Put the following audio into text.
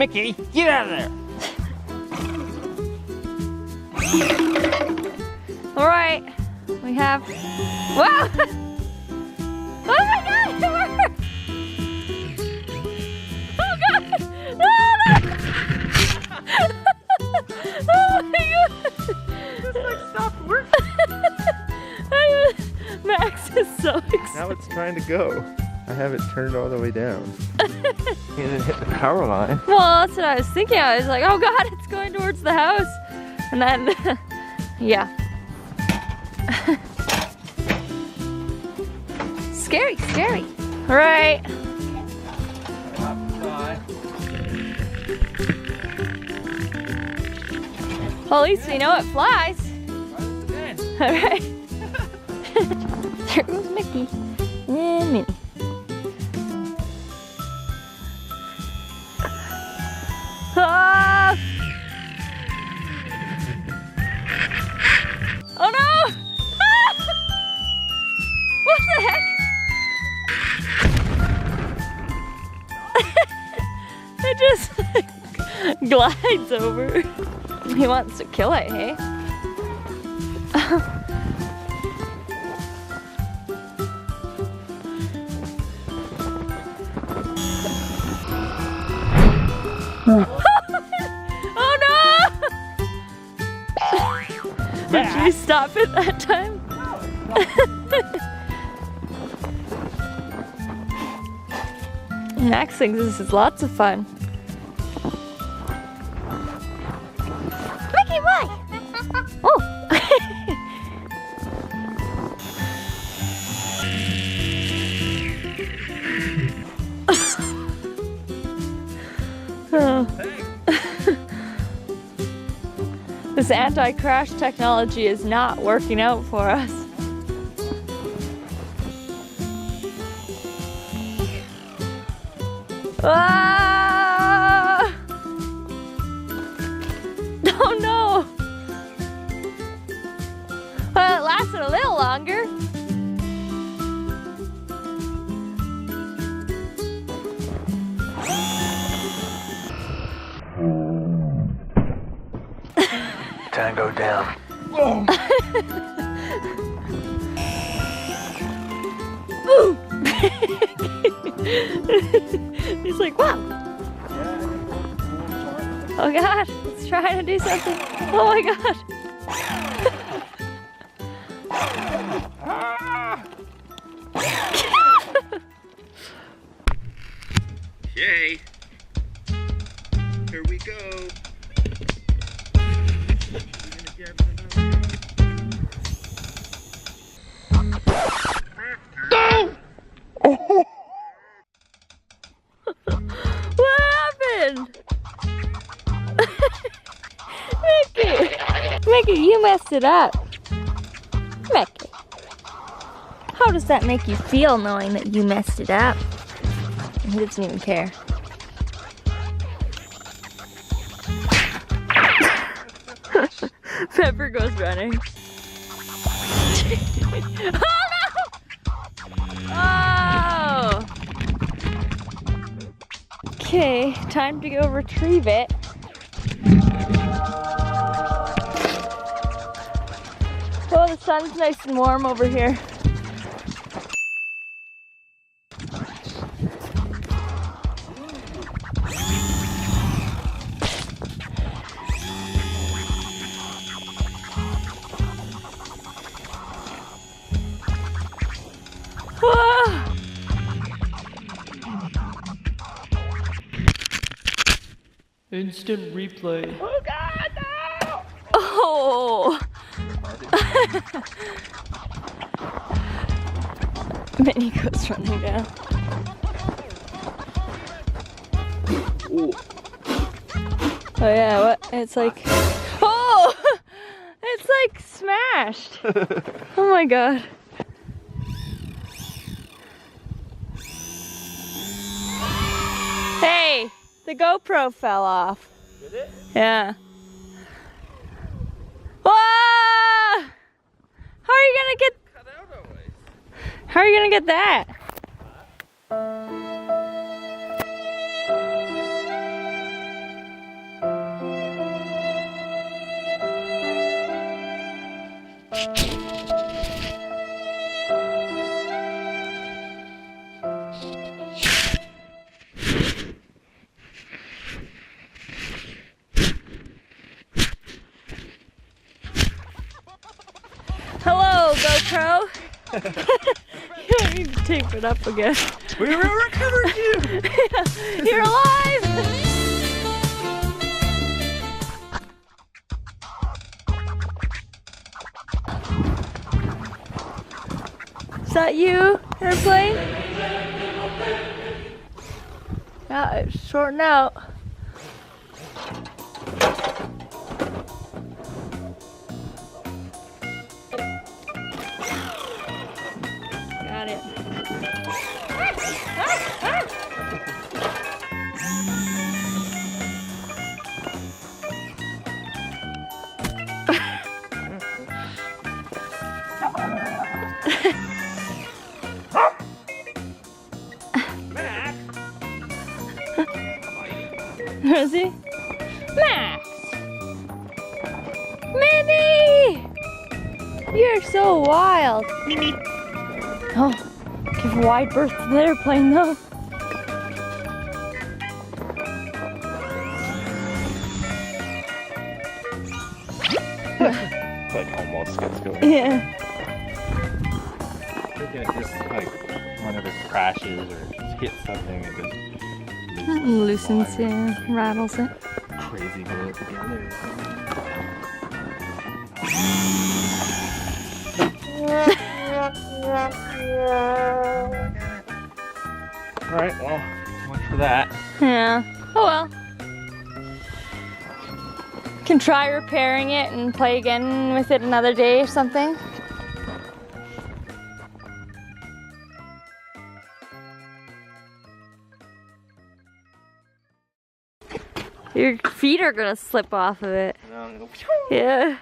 Mickey, get out of there! All right, we have. Wow! Oh my God! It worked! Oh God! Oh, no! Oh my God! This like stopped working. Max is so excited. Now it's trying to go. I have it turned all the way down. And it hit the power line. Well, that's what I was thinking. I was like, oh God, it's going towards the house. And then, yeah. Scary, scary. All right. Well, at least we know it flies. All right. There goes Mickey and Minnie. Ah! Oh no! Ah! What the heck? It just glides over. He wants to kill it, hey? Oh no! Did you stop it that time? Max thinks this is lots of fun. Mickey, why? Oh! Oh. This anti-crash technology is not working out for us. Ah! Oh no! Well, it lasted a little longer. Tango down. Ooh! He's like, wow! Oh God, it's trying to do something. Oh my God! Yay! Here we go. What happened? Mickey! Mickey, you messed it up. Mickey. How does that make you feel knowing that you messed it up? He doesn't even care. Pepper goes running. Oh no! Oh! Okay, time to go retrieve it. Oh, the sun's nice and warm over here. Ah! Instant replay. Oh God, no! Oh! Minnie goes running down. Oh yeah, what? It's like, oh! It's like smashed. Oh my God. Hey, the GoPro fell off. Did it? Yeah. Whoa! How are you gonna get? Cut out always. How are you gonna get that? bro. You don't need to tape it up again. We recovered you! You're alive! Is that you, airplane? Yeah, it's shorting out. Got it. Where is he? Max! Minnie! You're so wild. Oh, give a wide berth to the airplane though. Like almost gets going. Yeah. Looking at this, like whenever it crashes or hits something, it just Loosens, yeah, rattles it. crazy glue it together. Alright, well, much for that. Yeah. Oh well. Can try repairing it and play again with it another day or something. Your feet are gonna slip off of it. No, Yeah.